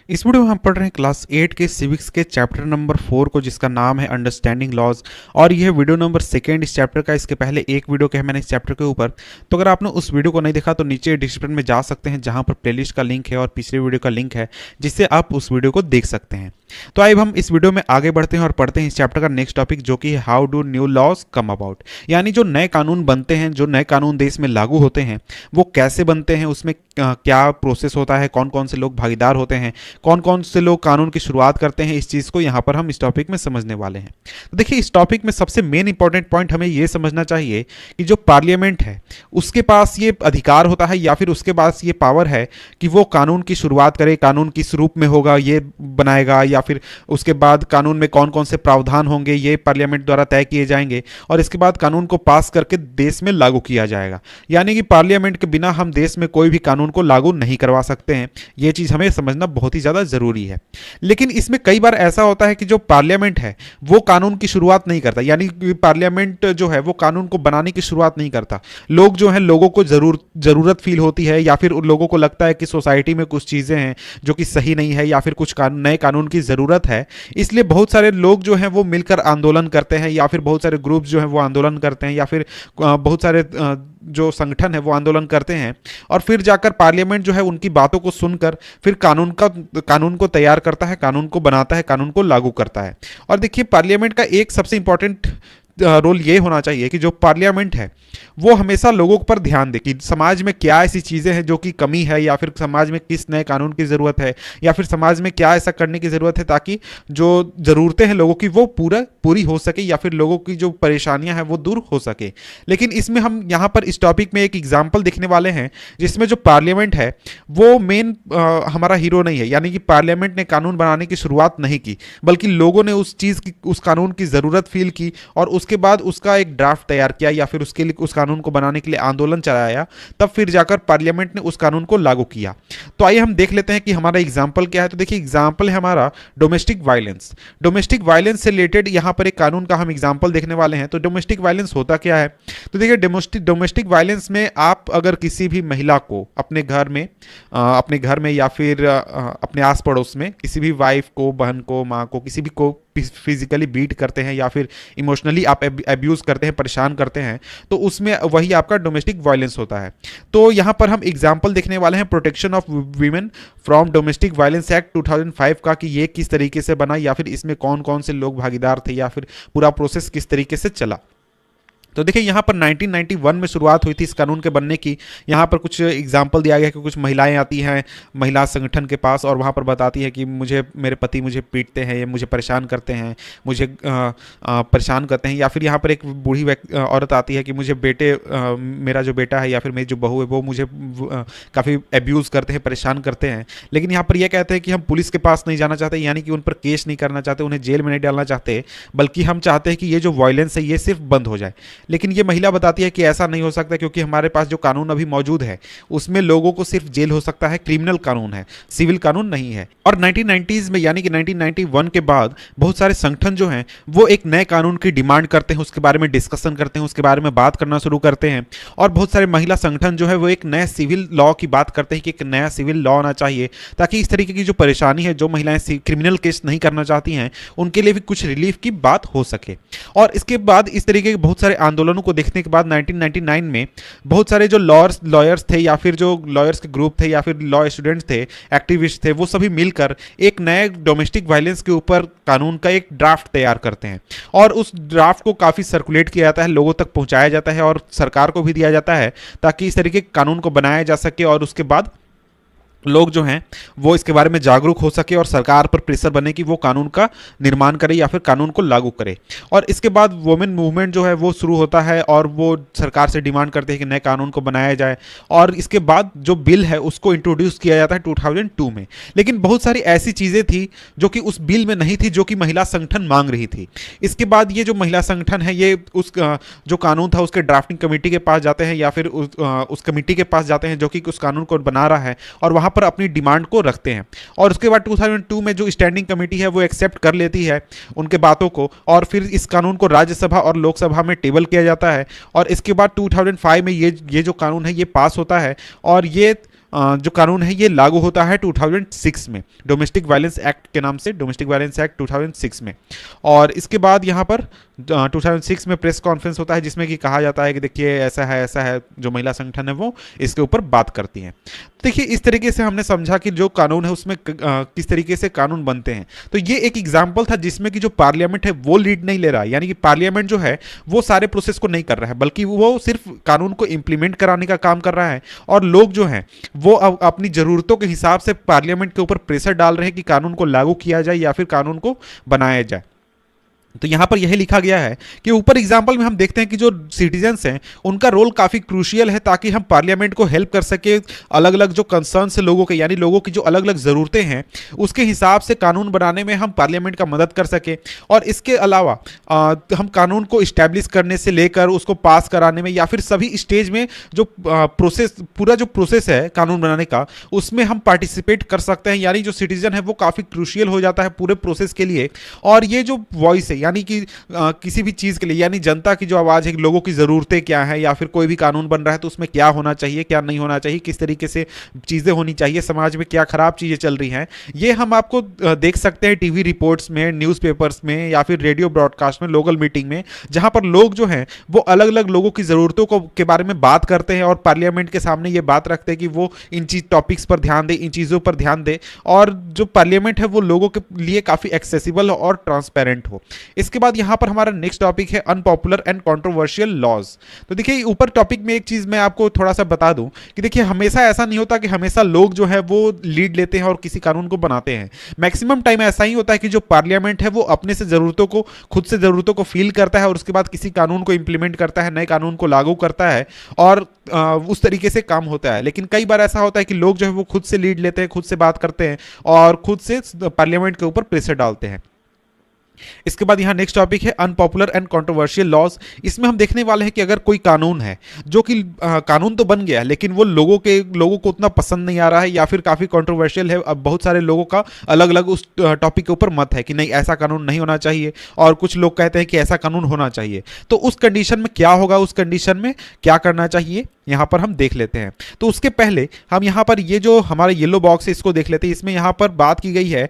इस वीडियो में हम पढ़ रहे हैं क्लास 8 के सिविक्स के चैप्टर नंबर 4 को, जिसका नाम है अंडरस्टैंडिंग लॉज। और यह वीडियो नंबर सेकेंड इस चैप्टर का। इसके पहले एक वीडियो किया है मैंने इस चैप्टर के ऊपर, तो अगर आपने उस वीडियो को नहीं देखा तो नीचे डिस्क्रिप्शन में जा सकते हैं, जहां पर प्लेलिस्ट का लिंक है और पिछले वीडियो का लिंक है, जिससे आप उस वीडियो को देख सकते हैं। तो आइए हम इस वीडियो में आगे बढ़ते हैं और पढ़ते हैं इस चैप्टर का नेक्स्ट टॉपिक, जो कि है how do new laws come about. यानी जो नए कानून बनते हैं, जो नए कानून देश में लागू होते हैं, वो कैसे बनते हैं, उसमें क्या प्रोसेस होता है, कौन कौन से लोग भागीदार होते हैं, कौन कौन से लोग कानून की शुरुआत करते हैं। इस चीज़ को यहाँ पर हम इस टॉपिक में समझने वाले हैं। तो देखिए, इस टॉपिक में सबसे मेन इंपॉर्टेंट पॉइंट हमें ये समझना चाहिए कि जो पार्लियामेंट है उसके पास ये अधिकार होता है या फिर उसके पास ये पावर है कि वो कानून की शुरुआत करे, कानून किस रूप में होगा ये बनाएगा, या फिर उसके बाद कानून में कौन कौन से प्रावधान होंगे ये पार्लियामेंट द्वारा तय किए जाएंगे, और इसके बाद कानून को पास करके देश में लागू किया जाएगा। यानी कि पार्लियामेंट के बिना हम देश में कोई भी कानून को लागू नहीं करवा सकते हैं। ये चीज़ हमें समझना बहुत ही ज़्यादा ज़रूरी है। लेकिन इसमें कई बार ऐसा होता है कि जो पार्लियामेंट है वो कानून की शुरुआत नहीं करता, यानी कि पार्लियामेंट जो है वो कानून को बनाने की शुरुआत नहीं करता। लोग जो है, लोगों को ज़रूरत फील होती है, या फिर उन लोगों को लगता है कि सोसाइटी में कुछ चीज़ें हैं जो कि सही नहीं है, या फिर कुछ नए कानून की ज़रूरत है। इसलिए बहुत सारे लोग जो हैं वो मिलकर आंदोलन करते हैं, या फिर बहुत सारे ग्रुप जो हैं वो आंदोलन करते हैं, या फिर बहुत सारे जो संगठन है वो आंदोलन करते हैं, और फिर जाकर पार्लियामेंट जो है उनकी बातों को सुनकर फिर कानून को तैयार करता है, कानून को बनाता है, कानून को लागू करता है। और देखिए, पार्लियामेंट का एक सबसे इंपॉर्टेंट रोल ये होना चाहिए कि जो पार्लियामेंट है वो हमेशा लोगों पर ध्यान दे कि समाज में क्या ऐसी चीज़ें हैं जो कि कमी है, या फिर समाज में किस नए कानून की ज़रूरत है, या फिर समाज में क्या ऐसा करने की ज़रूरत है ताकि जो ज़रूरतें हैं लोगों की वो पूरी हो सके, या फिर लोगों की जो परेशानियां हैं वो दूर हो सके। लेकिन इसमें हम यहाँ पर इस टॉपिक में एक एग्जाम्पल देखने वाले हैं जिसमें जो पार्लियामेंट है वो मेन हमारा हीरो नहीं है। यानी कि पार्लियामेंट ने कानून बनाने की शुरुआत नहीं की, बल्कि लोगों ने उस कानून की ज़रूरत फील की और उसके बाद उसका एक ड्राफ्ट तैयार किया, या फिर उसके लिए उस कानून को बनाने के लिए आंदोलन चलाया, तब फिर जाकर पार्लियामेंट ने उस कानून को लागू किया। तो आइए हम देख लेते हैं कि हमारा एग्जाम्पल क्या है। तो देखिए, एग्जाम्पल है हमारा डोमेस्टिक वायलेंस। डोमेस्टिक वायलेंस से रिलेटेड यहाँ पर एक कानून का हम एग्जाम्पल देखने वाले हैं। तो डोमेस्टिक वायलेंस होता क्या है? तो देखिए, डोमेस्टिक वायलेंस में आप अगर किसी भी महिला को अपने घर में या फिर अपने आस पड़ोस में किसी भी वाइफ को, बहन को, माँ को, किसी भी को फिजिकली बीट करते हैं या फिर इमोशनली आप एब्यूज करते हैं, परेशान करते हैं, तो उसमें वही आपका डोमेस्टिक वायलेंस होता है। तो यहाँ पर हम एग्जाम्पल देखने वाले हैं protection of women from domestic violence act 2005 का, कि ये किस तरीके से बना, या फिर इसमें कौन कौन से लोग भागीदार थे, या फिर पूरा प्रोसेस किस तरीके से चला। तो देखिए, यहाँ पर 1991 में शुरुआत हुई थी इस कानून के बनने की। यहाँ पर कुछ एग्जाम्पल दिया गया कि कुछ महिलाएं आती हैं महिला संगठन के पास, और वहाँ पर बताती है कि मेरे पति मुझे पीटते हैं, या मुझे परेशान करते हैं, परेशान करते हैं। या फिर यहाँ पर एक बूढ़ी औरत आती है कि मेरा जो बेटा है या फिर मेरी जो बहू है वो मुझे काफ़ी एब्यूज़ करते हैं, परेशान करते हैं। लेकिन यहाँ पर यह कहते हैं कि हम पुलिस के पास नहीं जाना चाहते, यानी कि उन पर केस नहीं करना चाहते, उन्हें जेल में नहीं डालना चाहते, बल्कि हम चाहते हैं कि ये जो वायलेंस है ये सिर्फ बंद हो जाए। लेकिन ये महिला बताती है कि ऐसा नहीं हो सकता, क्योंकि हमारे पास जो कानून अभी मौजूद है उसमें लोगों को सिर्फ जेल हो सकता है, क्रिमिनल कानून है, सिविल कानून नहीं है। और 1990s में, यानी कि 1991 के बाद बहुत सारे संगठन जो हैं वो एक नए कानून की डिमांड करते हैं, उसके बारे में डिस्कशन करते हैं, उसके बारे में बात करना शुरू करते हैं। और बहुत सारे महिला संगठन जो है वो एक नए सिविल लॉ की बात करते हैं कि एक नया सिविल लॉ आना चाहिए, ताकि इस तरीके की जो परेशानी है, जो महिलाएं क्रिमिनल केस नहीं करना चाहती हैं, उनके लिए भी कुछ रिलीफ की बात हो सके। और इसके बाद इस तरीके के बहुत सारे आंदोलनों को देखने के बाद 1999 में बहुत सारे जो लॉयर्स थे, या फिर जो लॉयर्स के ग्रुप थे, या फिर लॉ स्टूडेंट्स थे, एक्टिविस्ट थे, वो सभी मिलकर एक नए डोमेस्टिक वायलेंस के ऊपर कानून का एक ड्राफ्ट तैयार करते हैं। और उस ड्राफ्ट को काफ़ी सर्कुलेट किया जाता है, लोगों तक पहुंचाया जाता है, और सरकार को भी दिया जाता है, ताकि इस तरीके के कानून को बनाया जा सके, और उसके बाद लोग जो हैं वो इसके बारे में जागरूक हो सके, और सरकार पर प्रेशर बने कि वो कानून का निर्माण करे या फिर कानून को लागू करे। और इसके बाद वुमेन मूवमेंट जो है वो शुरू होता है, और वो सरकार से डिमांड करते हैं कि नए कानून को बनाया जाए। और इसके बाद जो बिल है उसको इंट्रोड्यूस किया जाता है 2002 में। लेकिन बहुत सारी ऐसी चीज़ें थी जो कि उस बिल में नहीं थी, जो कि महिला संगठन मांग रही थी। इसके बाद ये जो महिला संगठन है ये जो कानून था उसके ड्राफ्टिंग कमेटी के पास जाते हैं, या फिर उस कमेटी के पास जाते हैं जो कि उस कानून को बना रहा है, और वहाँ पर अपनी डिमांड को रखते हैं। और उसके बाद 2002 में जो स्टैंडिंग कमेटी है वो एक्सेप्ट कर लेती है उनके बातों को, और फिर इस कानून को राज्यसभा और लोकसभा में टेबल किया जाता है। और इसके बाद 2005 में ये जो कानून है ये पास होता है, और ये जो कानून है ये लागू होता है 2006 में, डोमेस्टिक वायलेंस एक्ट के नाम से, डोमेस्टिक वायलेंस एक्ट 2006 में। और इसके बाद यहाँ पर 2006 में प्रेस कॉन्फ्रेंस होता है जिसमें कि कहा जाता है कि देखिए ऐसा है, जो महिला संगठन है वो इसके ऊपर बात करती हैं। देखिए इस तरीके से हमने समझा कि जो कानून है उसमें किस तरीके से कानून बनते हैं। तो ये एक एग्जाम्पल था जिसमें कि जो पार्लियामेंट है वो लीड नहीं ले रहा है, यानी कि पार्लियामेंट जो है वो सारे प्रोसेस को नहीं कर रहा है, बल्कि वो सिर्फ कानून को इंप्लीमेंट कराने का काम कर रहा है। और लोग जो हैं वो अपनी ज़रूरतों के हिसाब से पार्लियामेंट के ऊपर प्रेशर डाल रहे हैं कि कानून को लागू किया जाए या फिर कानून को बनाया जाए। तो यहाँ पर यही लिखा गया है कि ऊपर एग्जाम्पल में हम देखते हैं कि जो सिटीजन्स हैं उनका रोल काफ़ी क्रूशियल है, ताकि हम पार्लियामेंट को हेल्प कर सके अलग अलग जो कंसर्न्स है लोगों के, यानी लोगों की जो अलग अलग ज़रूरतें हैं उसके हिसाब से कानून बनाने में हम पार्लियामेंट का मदद कर सके। और इसके अलावा हम कानून को इस्टेब्लिश करने से लेकर उसको पास कराने में या फिर सभी स्टेज में जो प्रोसेस, पूरा जो प्रोसेस है कानून बनाने का, उसमें हम पार्टिसिपेट कर सकते हैं। यानी जो सिटीजन है वो काफ़ी क्रूशियल हो जाता है पूरे प्रोसेस के लिए। और ये जो वॉइस है, यानी कि किसी भी चीज़ के लिए, यानी जनता की जो आवाज़ है, लोगों की ज़रूरतें क्या है, या फिर कोई भी कानून बन रहा है तो उसमें क्या होना चाहिए, क्या नहीं होना चाहिए, किस तरीके से चीज़ें होनी चाहिए, समाज में क्या खराब चीज़ें चल रही हैं, ये हम आपको देख सकते हैं टीवी रिपोर्ट्स में, न्यूज़पेपर्स में या फिर रेडियो ब्रॉडकास्ट में, लोकल मीटिंग में, जहाँ पर लोग जो हैं वो अलग अलग लोगों की ज़रूरतों को के बारे में बात करते हैं और पार्लियामेंट के सामने ये बात रखते हैं कि वो इन चीज़ टॉपिक्स पर ध्यान दे, इन चीज़ों पर ध्यान दे, और जो पार्लियामेंट है वो लोगों के लिए काफ़ी एक्सेसिबल और ट्रांसपेरेंट हो। इसके बाद यहां पर हमारा नेक्स्ट टॉपिक है अनपॉपुलर एंड कंट्रोवर्शियल लॉज। तो देखिए ऊपर टॉपिक में एक चीज मैं आपको थोड़ा सा बता दूं कि देखिए हमेशा ऐसा नहीं होता कि हमेशा लोग जो है वो लीड लेते हैं और किसी कानून को बनाते हैं। मैक्सिमम टाइम ऐसा ही होता है कि जो पार्लियामेंट है वो अपने से ज़रूरतों को, खुद से ज़रूरतों को फील करता है और उसके बाद किसी कानून को इंप्लीमेंट करता है, नए कानून को लागू करता है और उस तरीके से काम होता है। लेकिन कई बार ऐसा होता है कि लोग जो है वो खुद से लीड लेते हैं, खुद से बात करते हैं और खुद से पार्लियामेंट के ऊपर प्रेशर डालते हैं। इसके बाद यहाँ नेक्स्ट टॉपिक है अनपॉपुलर एंड कंट्रोवर्शियल लॉज। इसमें हम देखने वाले हैं कि अगर कोई कानून है जो कि कानून तो बन गया लेकिन वो लोगों को उतना पसंद नहीं आ रहा है या फिर काफ़ी कंट्रोवर्शियल है, अब बहुत सारे लोगों का अलग अलग उस टॉपिक के ऊपर मत है कि नहीं ऐसा कानून नहीं होना चाहिए और कुछ लोग कहते हैं कि ऐसा कानून होना चाहिए। तो उस कंडीशन में क्या होगा, उस कंडीशन में क्या करना चाहिए, यहाँ पर हम देख लेते हैं। तो उसके पहले हम यहाँ पर ये जो हमारा येलो बॉक्स है इसको देख लेते हैं। इसमें यहाँ पर बात की गई है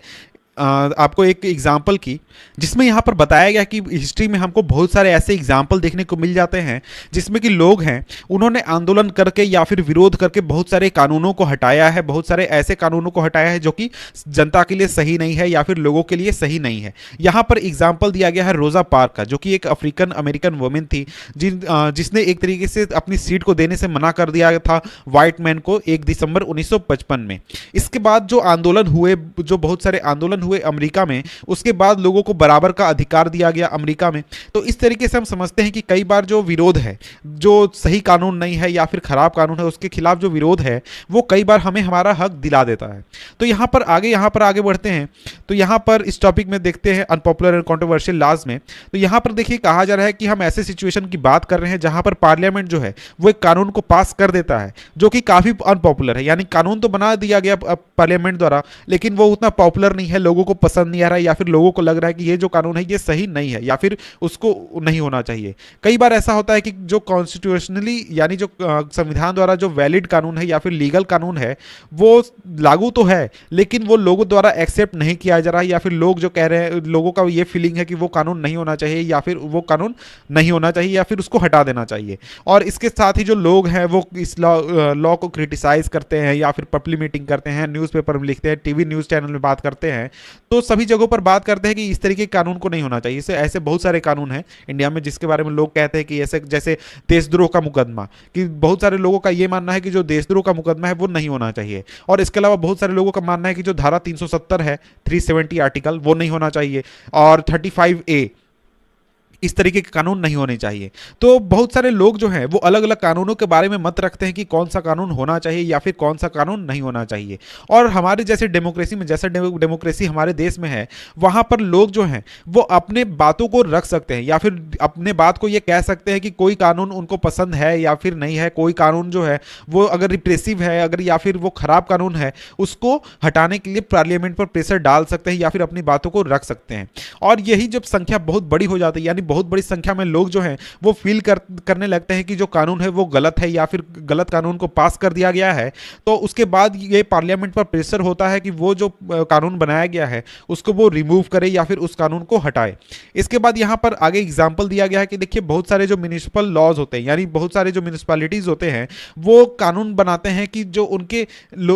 आपको एक एग्जाम्पल की, जिसमें यहाँ पर बताया गया कि हिस्ट्री में हमको बहुत सारे ऐसे एग्जाम्पल देखने को मिल जाते हैं जिसमें कि लोग हैं उन्होंने आंदोलन करके या फिर विरोध करके बहुत सारे कानूनों को हटाया है, बहुत सारे ऐसे कानूनों को हटाया है जो कि जनता के लिए सही नहीं है या फिर लोगों के लिए सही नहीं है। यहाँ पर एग्जाम्पल दिया गया है रोज़ा पार्क का, जो कि एक अफ्रीकन अमेरिकन वुमेन थी जिसने एक तरीके से अपनी सीट को देने से मना कर दिया था व्हाइट मैन को 1 दिसंबर 1955 में। इसके बाद जो आंदोलन हुए, जो बहुत सारे आंदोलन हुए अमेरिका में, उसके बाद लोगों को बराबर का अधिकार दिया गया अमेरिका में। तो इस तरीके से हम समझते हैं कि कई बार जो विरोध है, जो सही कानून नहीं है या फिर खराब कानून है, उसके खिलाफ जो विरोध है वो कई बार हमें हमारा हक दिला देता है। तो यहाँ पर आगे बढ़ते हैं। तो यहाँ पर इस टॉपिक में देखते हैं अनपॉपुलर एंड कंट्रोवर्शियल लॉज में। तो यहाँ पर देखिए कहा जा रहा है कि हम ऐसे सिचुएशन की बात कर रहे हैं जहाँ पर पार्लियामेंट जो है वो एक कानून को पास कर देता है जो कि काफ़ी अनपॉपुलर है, यानी कानून तो बना दिया गया पार्लियामेंट द्वारा लेकिन वो उतना पॉपुलर नहीं है, लोगों को पसंद नहीं आ रहा है या फिर लोगों को लग रहा है कि ये जो कानून है ये सही नहीं है या फिर उसको नहीं होना चाहिए। कई बार ऐसा होता है कि जो कॉन्स्टिट्यूशनली यानी जो संविधान द्वारा जो वैलिड कानून है या फिर लीगल कानून है वो लागू तो है लेकिन वो लोगों द्वारा एक्सेप्ट नहीं किया जा रहा है, या फिर लोग जो कह रहे हैं, लोगों का ये फीलिंग है कि वो कानून नहीं होना चाहिए या फिर वो कानून नहीं होना चाहिए या फिर उसको हटा देना चाहिए। और इसके साथ ही जो लोग हैं वो इस लॉ को क्रिटिसाइज करते हैं या फिर पब्लिक मीटिंग करते हैं, न्यूज़पेपर में लिखते हैं, टीवी न्यूज़ चैनल में बात करते हैं, तो सभी जगहों पर बात करते हैं कि इस तरीके के कानून को नहीं होना चाहिए। ऐसे बहुत सारे कानून हैं इंडिया में जिसके बारे में लोग कहते हैं कि ऐसे जैसे देशद्रोह का मुकदमा, कि बहुत सारे लोगों का ये मानना है कि जो देशद्रोह का मुकदमा है वो नहीं होना चाहिए। और इसके अलावा बहुत सारे लोगों का मानना है कि जो धारा 370 है, 370 आर्टिकल, वो नहीं होना चाहिए और 35A इस तरीके के कानून नहीं होने चाहिए। तो बहुत सारे लोग जो हैं वो अलग अलग कानूनों के बारे में मत रखते हैं कि कौन सा कानून होना चाहिए या फिर कौन सा कानून नहीं होना चाहिए। और हमारे जैसे डेमोक्रेसी में, जैसा डेमोक्रेसी हमारे देश में है, वहाँ पर लोग जो हैं वो अपने बातों को रख सकते हैं या फिर अपने बात को ये कह सकते हैं कि कोई कानून उनको पसंद है या फिर नहीं है, कोई कानून जो है वो अगर रिप्रेसिव है, अगर या फिर वो खराब कानून है, उसको हटाने के लिए पार्लियामेंट पर प्रेशर डाल सकते हैं या फिर अपनी बातों को रख सकते हैं। और यही जब संख्या बहुत बड़ी हो जाती है, यानी बहुत बड़ी संख्या में लोग जो हैं वो करने लगते हैं कि जो कानून है वो गलत है या फिर गलत कानून को पास कर दिया गया है, तो उसके बाद ये पार्लियामेंट पर प्रेशर होता है कि वो जो कानून बनाया गया है उसको वो रिमूव करे या फिर उस कानून को हटाए। इसके बाद यहाँ पर आगे एग्जाम्पल दिया गया है कि देखिए बहुत सारे जो म्युनिसिपल लॉज होते हैं, यानी बहुत सारे जो म्यूनिसपैलिटीज होते हैं वो कानून बनाते हैं कि जो उनके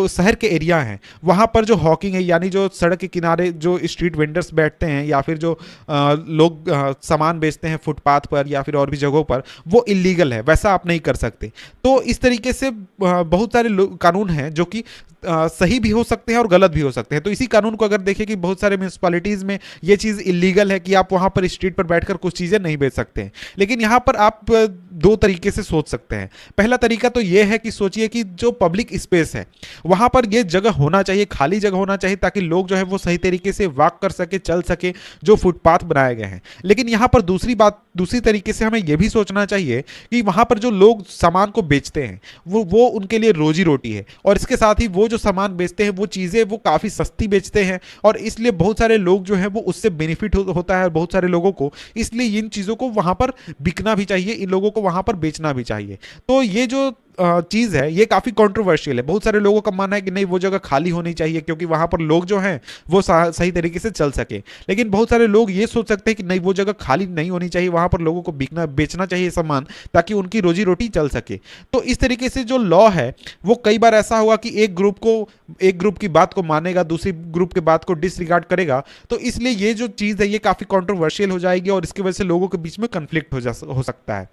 शहर के एरिया हैं वहाँ पर जो हॉकिंग है, यानी जो सड़क के किनारे जो स्ट्रीट वेंडर्स बैठते हैं या फिर जो लोग सामान बेचते हैं फुटपाथ पर या फिर और भी जगहों पर, वो इलीगल है, वैसा आप नहीं कर सकते। तो इस तरीके से बहुत सारे कानून हैं जो कि सही भी हो सकते हैं और गलत भी हो सकते हैं। तो इसी कानून को अगर देखें कि बहुत सारे म्यूनिसपैलिटीज़ में ये चीज़ इलीगल है कि आप वहाँ पर स्ट्रीट पर बैठकर कुछ चीज़ें नहीं बेच सकते हैं, लेकिन यहाँ पर आप दो तरीके से सोच सकते हैं। पहला तरीका तो ये है कि सोचिए कि जो पब्लिक स्पेस है वहाँ पर ये जगह होना चाहिए, खाली जगह होना चाहिए, ताकि लोग जो है वो सही तरीके से वॉक कर सके, चल सके, जो फुटपाथ बनाए गए हैं। लेकिन यहाँ पर दूसरी तरीके से हमें यह भी सोचना चाहिए कि वहाँ पर जो लोग सामान को बेचते हैं वो उनके लिए रोजी रोटी है, और इसके साथ ही वो जो सामान बेचते हैं वो चीज़ें वो काफ़ी सस्ती बेचते हैं, और इसलिए बहुत सारे लोग जो हैं वो उससे बेनिफिट होता है बहुत सारे लोगों को। इसलिए इन चीज़ों को वहाँ पर बिकना भी चाहिए, इन लोगों को वहाँ पर बेचना भी चाहिए। तो ये जो चीज़ है ये काफ़ी कंट्रोवर्शियल है। बहुत सारे लोगों का मानना है कि नहीं, वो जगह खाली होनी चाहिए क्योंकि वहाँ पर लोग जो हैं वो सही तरीके से चल सके। लेकिन बहुत सारे लोग ये सोच सकते हैं कि नहीं, वो जगह खाली नहीं होनी चाहिए, वहाँ पर लोगों को बेचना चाहिए सामान, ताकि उनकी रोजी रोटी चल सके। तो इस तरीके से जो लॉ है वो कई बार ऐसा होगा कि एक ग्रुप की बात को मानेगा, दूसरी ग्रुप की बात को डिसरिगार्ड करेगा। तो इसलिए ये जो चीज़ है ये काफ़ी कंट्रोवर्शियल हो जाएगी और इसकी वजह से लोगों के बीच में कन्फ्लिक्ट हो सकता है।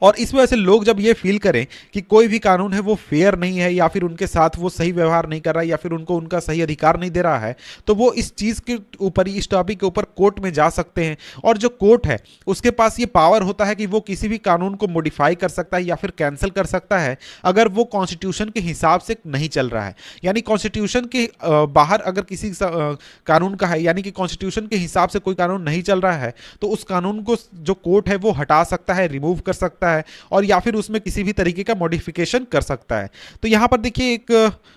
और इस वजह से लोग जब ये फील करें कि कोई भी कानून है वो फेयर नहीं है या फिर उनके साथ वो सही व्यवहार नहीं कर रहा है या फिर उनको उनका सही अधिकार नहीं दे रहा है, तो वो इस चीज़ के ऊपर, इस टॉपिक के ऊपर कोर्ट में जा सकते हैं। और जो कोर्ट है उसके पास ये पावर होता है कि वो किसी भी कानून को मॉडिफाई कर सकता है या फिर कैंसिल कर सकता है अगर वो कॉन्स्टिट्यूशन के हिसाब से नहीं चल रहा है। यानी कॉन्स्टिट्यूशन के बाहर अगर किसी कानून का है, यानी कि कॉन्स्टिट्यूशन के हिसाब से कोई कानून नहीं चल रहा है, तो उस कानून को जो कोर्ट है वो हटा सकता है, रिमूव कर सकता है, और या फिर उसमें किसी भी तरीके का मॉडिफिकेशन कर सकता है। तो यहां पर देखिए एक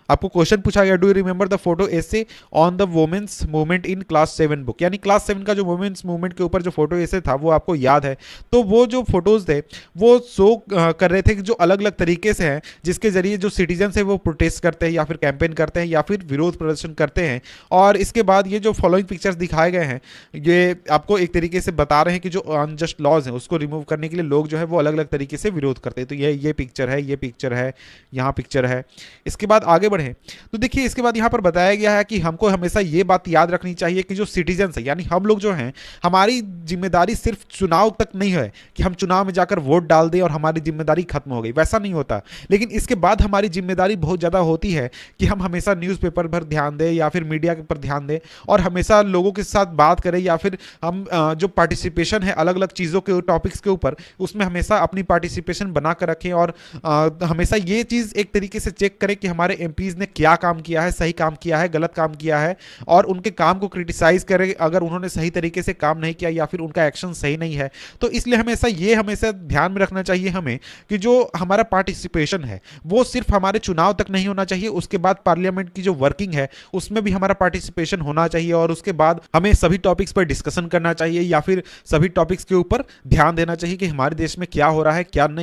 आपको क्वेश्चन पूछा गया, do you remember the photo essay on the women's movement in class 7 book. यानी क्लास 7 का जो वुमेन्स मूवमेंट के ऊपर जो फोटो एसे था वो आपको याद है। तो वो जो फोटोज थे वो शो कर रहे थे कि जो अलग अलग तरीके से हैं जिसके जरिए जो सिटीजन है वो प्रोटेस्ट करते हैं या फिर कैंपेन करते हैं या फिर विरोध प्रदर्शन करते हैं। और इसके बाद ये जो फॉलोइंग पिक्चर्स दिखाए गए हैं ये आपको एक तरीके से बता रहे हैं कि जो अनजस्ट लॉज हैं उसको रिमूव करने के लिए लोग जो है वो अलग अलग तरीके से विरोध करते हैं। तो ये पिक्चर है, ये पिक्चर है, यहाँ पिक्चर है। इसके बाद आगे बढ़े तो देखिए इसके बाद यहाँ पर बताया गया है कि हमको हमेशा ये बात याद रखनी चाहिए कि जो सिटीजन्स है यानी हम लोग जो हैं, हमारी जिम्मेदारी सिर्फ चुनाव तक नहीं है कि हम चुनाव में जाकर वोट डाल दें और हमारी जिम्मेदारी खत्म हो गई, वैसा नहीं होता। लेकिन इसके बाद हमारी जिम्मेदारी बहुत ज़्यादा होती है कि हम हमेशा न्यूज़पेपर पर ध्यान दें या फिर मीडिया पर ध्यान दें और हमेशा लोगों के साथ बात करें, या फिर हम जो पार्टिसिपेशन है अलग अलग चीज़ों के टॉपिक्स के ऊपर उसमें हमेशा अपनी पार्टिसिपेशन बना कर रखें। और हमेशा ये चीज़ एक तरीके से चेक करें कि हमारे एमपीज़ ने क्या काम किया है, सही काम किया है, गलत काम किया है, और उनके काम को क्रिटिसाइज़ करें अगर उन्होंने सही तरीके से काम नहीं किया या फिर उनका एक्शन सही नहीं है। तो इसलिए हमेशा ध्यान में रखना चाहिए हमें कि जो हमारा पार्टिसिपेशन है वो सिर्फ हमारे चुनाव तक नहीं होना चाहिए, उसके बाद पार्लियामेंट की जो वर्किंग है उसमें भी हमारा पार्टिसिपेशन होना चाहिए, और उसके बाद हमें सभी टॉपिक्स पर डिस्कशन करना चाहिए या फिर सभी टॉपिक्स के ऊपर ध्यान देना चाहिए कि हमारे देश में क्या हो रहा है क्या नहीं।